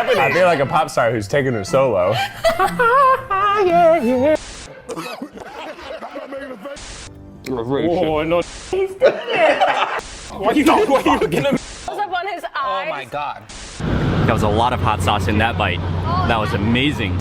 happening? I feel like a pop star who's taking her solo. Yeah. Oh, no. He's doing it. Why are you looking at me? Close up on his eyes. Oh my god. That was a lot of hot sauce in that bite. That was amazing.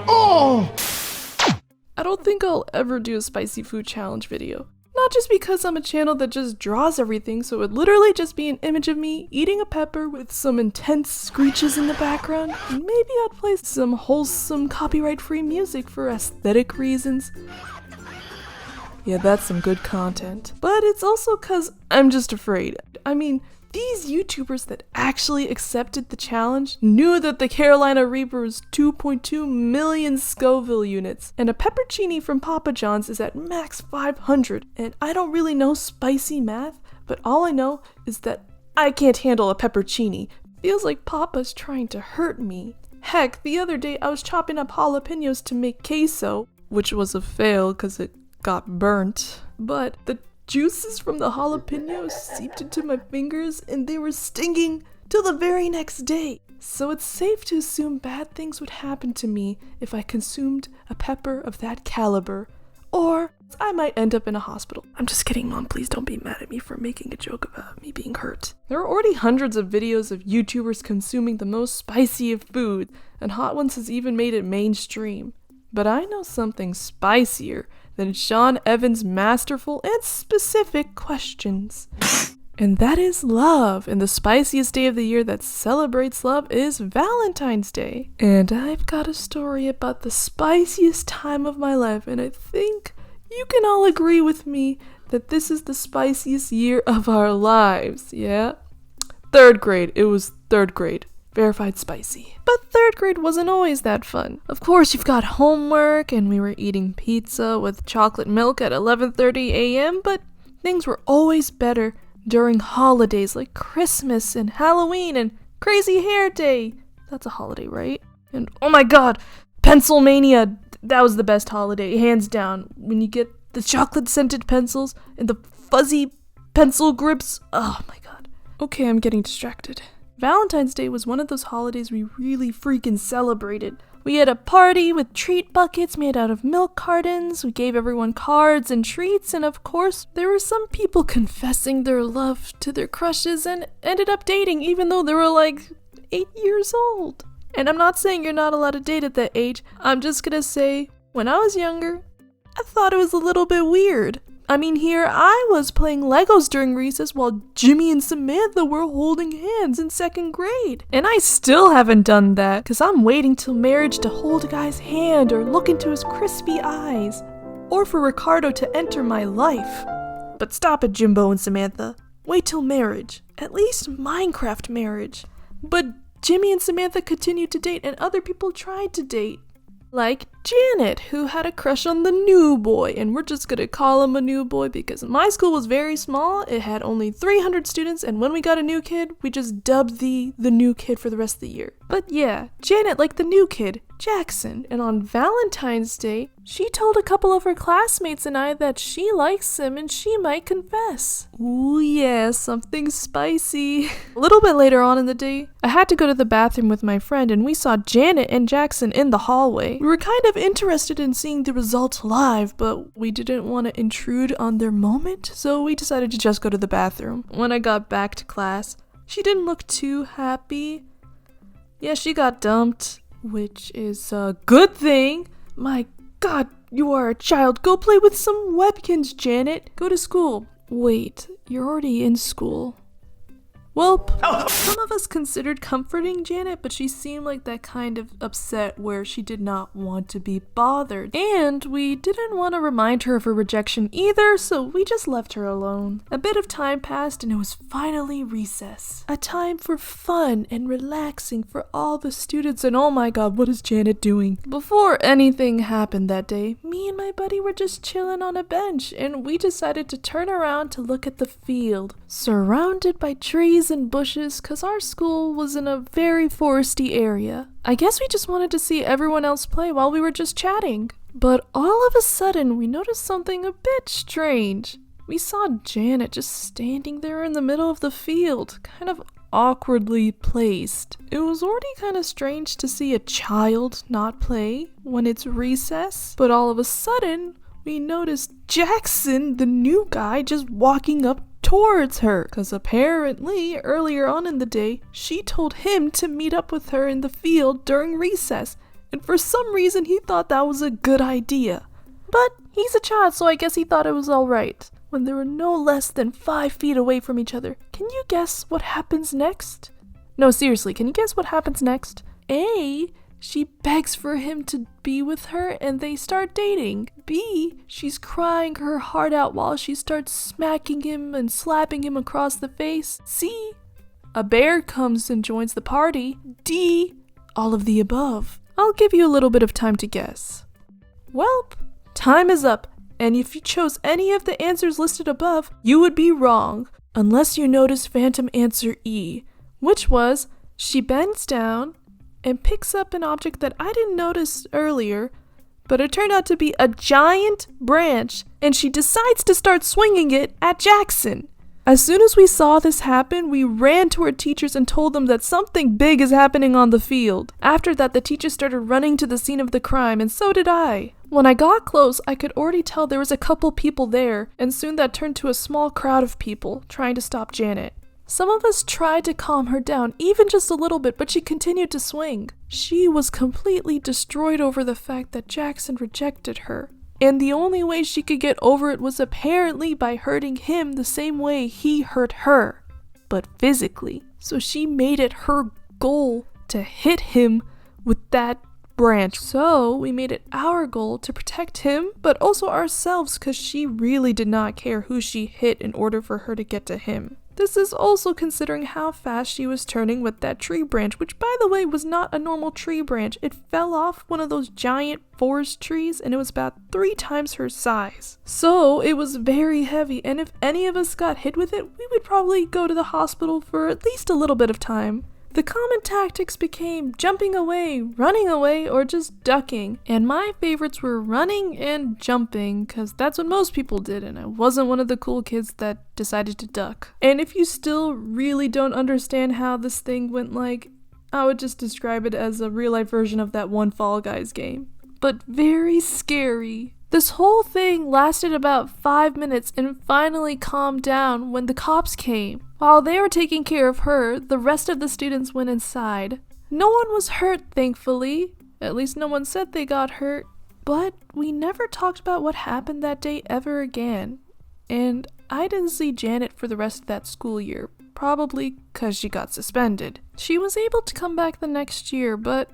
Oh! I don't think I'll ever do a spicy food challenge video. Not just because I'm a channel that just draws everything, so it would literally just be an image of me eating a pepper with some intense screeches in the background, and maybe I'd play some wholesome copyright-free music for aesthetic reasons. Yeah, that's some good content. But it's also cause I'm just afraid. I mean, these YouTubers that actually accepted the challenge knew that the Carolina Reaper was 2.2 million Scoville units, and a peppercini from Papa John's is at max 500, and I don't really know spicy math, but all I know is that I can't handle a peppercini. Feels like Papa's trying to hurt me. Heck, the other day I was chopping up jalapenos to make queso, which was a fail cause it got burnt, but the juices from the jalapenos seeped into my fingers and they were stinging till the very next day. So it's safe to assume bad things would happen to me if I consumed a pepper of that caliber, or I might end up in a hospital. I'm just kidding, Mom, please don't be mad at me for making a joke about me being hurt. There are already hundreds of videos of YouTubers consuming the most spicy of food, and Hot Ones has even made it mainstream. But I know something spicier than Sean Evans' masterful and specific questions. And that is love, and the spiciest day of the year that celebrates love is Valentine's Day. And I've got a story about the spiciest time of my life, and I think you can all agree with me that this is the spiciest year of our lives, yeah? 3rd grade, it was 3rd grade. Verified spicy. But 3rd grade wasn't always that fun. Of course, you've got homework, and we were eating pizza with chocolate milk at 11:30 a.m., but things were always better during holidays like Christmas and Halloween and Crazy Hair Day. That's a holiday, right? And oh my god, Pencilmania! That was the best holiday, hands down. When you get the chocolate-scented pencils and the fuzzy pencil grips. Oh my god. Okay, I'm getting distracted. Valentine's Day was one of those holidays we really freaking celebrated. We had a party with treat buckets made out of milk cartons, we gave everyone cards and treats, and of course, there were some people confessing their love to their crushes and ended up dating even though they were like 8 years old. And I'm not saying you're not allowed to date at that age, I'm just gonna say, when I was younger, I thought it was a little bit weird. I mean, here I was playing Legos during recess while Jimmy and Samantha were holding hands in 2nd grade. And I still haven't done that, because I'm waiting till marriage to hold a guy's hand or look into his crispy eyes, or for Ricardo to enter my life. But stop it, Jimbo and Samantha. Wait till marriage. At least Minecraft marriage. But Jimmy and Samantha continued to date, and other people tried to date. Like Janette, who had a crush on the new boy, and we're just gonna call him a new boy because my school was very small, it had only 300 students, and when we got a new kid, we just dubbed the new kid for the rest of the year. But yeah, Janette liked the new kid, Jackson, and on Valentine's Day, she told a couple of her classmates and I that she likes him and she might confess. Ooh yeah, something spicy. A little bit later on in the day, I had to go to the bathroom with my friend and we saw Janette and Jackson in the hallway. We were kind of interested in seeing the results live, but we didn't want to intrude on their moment, so we decided to just go to the bathroom. When I got back to class, she didn't look too happy. Yeah, she got dumped, which is a good thing. My God, you are a child. Go play with some Webkins, Janette. Go to school. Wait, you're already in school. Welp. Some of us considered comforting Janette, but she seemed like that kind of upset where she did not want to be bothered. And we didn't want to remind her of her rejection either, so we just left her alone. A bit of time passed and it was finally recess. A time for fun and relaxing for all the students, and oh my god, what is Janette doing? Before anything happened that day, me and my buddy were just chilling on a bench, and we decided to turn around to look at the field, surrounded by trees and bushes, cause our school was in a very foresty area. I guess we just wanted to see everyone else play while we were just chatting. But all of a sudden, we noticed something a bit strange. We saw Janette just standing there in the middle of the field, kind of awkwardly placed. It was already kind of strange to see a child not play when it's recess, but all of a sudden, we noticed Jackson, the new guy, just walking up towards her, because apparently earlier on in the day, she told him to meet up with her in the field during recess, and for some reason he thought that was a good idea. But he's a child, so I guess he thought it was alright. When they were no less than 5 feet away from each other, can you guess what happens next? No, seriously, can you guess what happens next? A, she begs for him to be with her and they start dating. B, she's crying her heart out while she starts smacking him and slapping him across the face. C, a bear comes and joins the party. D, all of the above. I'll give you a little bit of time to guess. Welp, time is up. And if you chose any of the answers listed above, you would be wrong, unless you noticed phantom answer E, which was, she bends down and picks up an object that I didn't notice earlier, but it turned out to be a giant branch, and she decides to start swinging it at Jackson. As soon as we saw this happen, we ran to our teachers and told them that something big is happening on the field. After that, the teachers started running to the scene of the crime, and so did I. When I got close, I could already tell there was a couple people there, and soon that turned to a small crowd of people trying to stop Janet. Some of us tried to calm her down, even just a little bit, but she continued to swing. She was completely destroyed over the fact that Jackson rejected her. And the only way she could get over it was apparently by hurting him the same way he hurt her, but physically. So she made it her goal to hit him with that branch. So we made it our goal to protect him, but also ourselves, because she really did not care who she hit in order for her to get to him. This is also considering how fast she was turning with that tree branch, which by the way was not a normal tree branch. It fell off one of those giant forest trees and it was about 3 times her size. So it was very heavy, and if any of us got hit with it, we would probably go to the hospital for at least a little bit of time. The common tactics became jumping away, running away, or just ducking. And my favorites were running and jumping, because that's what most people did, and I wasn't one of the cool kids that decided to duck. And if you still really don't understand how this thing went, I would just describe it as a real-life version of that one Fall Guys game. But very scary. This whole thing lasted about 5 minutes and finally calmed down when the cops came. While they were taking care of her, the rest of the students went inside. No one was hurt, thankfully. At least no one said they got hurt. But we never talked about what happened that day ever again. And I didn't see Janet for the rest of that school year, probably because she got suspended. She was able to come back the next year, but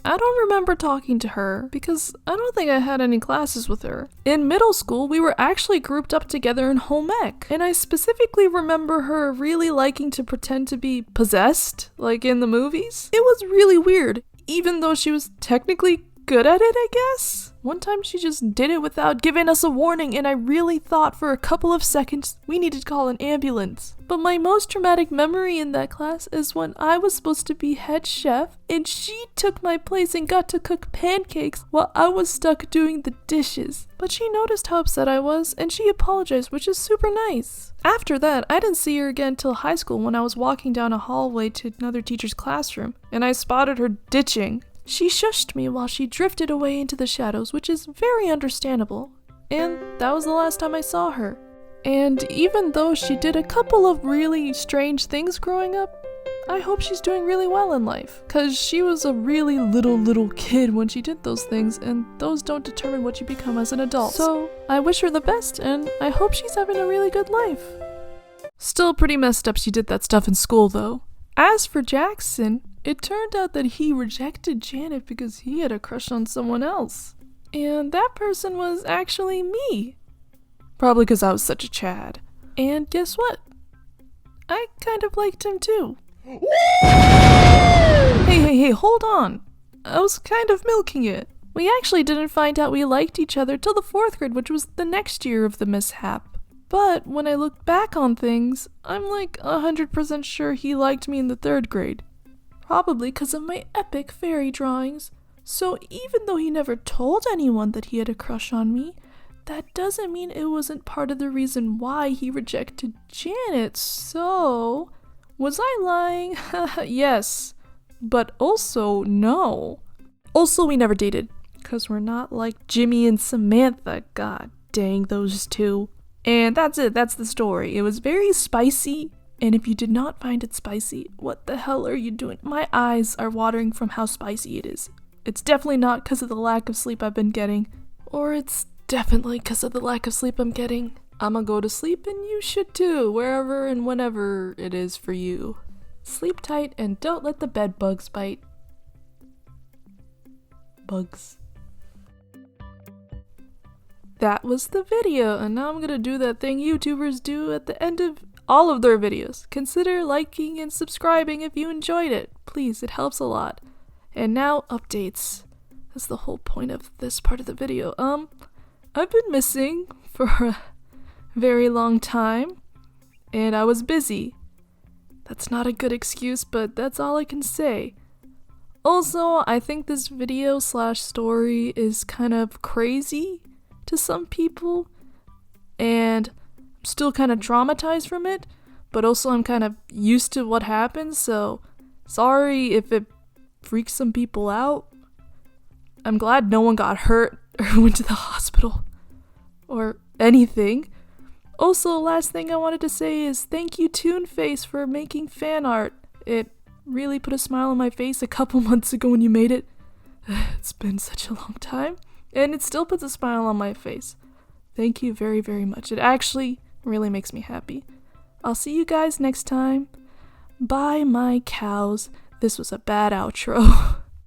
I don't remember talking to her because I don't think I had any classes with her. In middle school, we were actually grouped up together in home ec, and I specifically remember her really liking to pretend to be possessed, like in the movies. It was really weird, even though she was technically good at it, I guess. One time she just did it without giving us a warning, and I really thought for a couple of seconds we needed to call an ambulance. But my most traumatic memory in that class is when I was supposed to be head chef, and she took my place and got to cook pancakes while I was stuck doing the dishes. But she noticed how upset I was, and she apologized, which is super nice. After that, I didn't see her again till high school when I was walking down a hallway to another teacher's classroom, and I spotted her ditching. She shushed me while she drifted away into the shadows, which is very understandable. And that was the last time I saw her. And even though she did a couple of really strange things growing up, I hope she's doing really well in life. Cause she was a really little kid when she did those things, and those don't determine what you become as an adult. So I wish her the best, and I hope she's having a really good life. Still pretty messed up she did that stuff in school though. As for Jackson, it turned out that he rejected Janet because he had a crush on someone else. And that person was actually me. Probably because I was such a Chad. And guess what? I kind of liked him too. Hey, hold on. I was kind of milking it. We actually didn't find out we liked each other till the 4th grade, which was the next year of the mishap. But when I look back on things, I'm 100% sure he liked me in the 3rd grade. Probably because of my epic fairy drawings. So even though he never told anyone that he had a crush on me, that doesn't mean it wasn't part of the reason why he rejected Janet. So Was I lying? Yes. But also, no. Also, we never dated. Because we're not like Jimmy and Samantha. God dang those two. And that's it. That's the story. It was very spicy. And if you did not find it spicy, what the hell are you doing? My eyes are watering from how spicy it is. It's definitely not because of the lack of sleep I've been getting. Or it's definitely because of the lack of sleep I'm getting. I'ma go to sleep and you should too, wherever and whenever it is for you. Sleep tight and don't let the bed bugs bite. Bugs. That was the video, and now I'm gonna do that thing YouTubers do at the end of all of their videos. Consider liking and subscribing if you enjoyed it. Please, it helps a lot. And now, updates. That's the whole point of this part of the video. I've been missing for a very long time, and I was busy. That's not a good excuse, but that's all I can say. Also, I think this video / story is kind of crazy to some people, and I'm still kind of traumatized from it, but also I'm kind of used to what happened, so sorry if it freaks some people out. I'm glad no one got hurt or went to the hospital or anything. Also, last thing I wanted to say is thank you Toonface for making fan art. It really put a smile on my face a couple months ago when you made it. It's been such a long time, and it still puts a smile on my face. Thank you very, very much. It actually really makes me happy. I'll see you guys next time. Bye, my cows. This was a bad outro.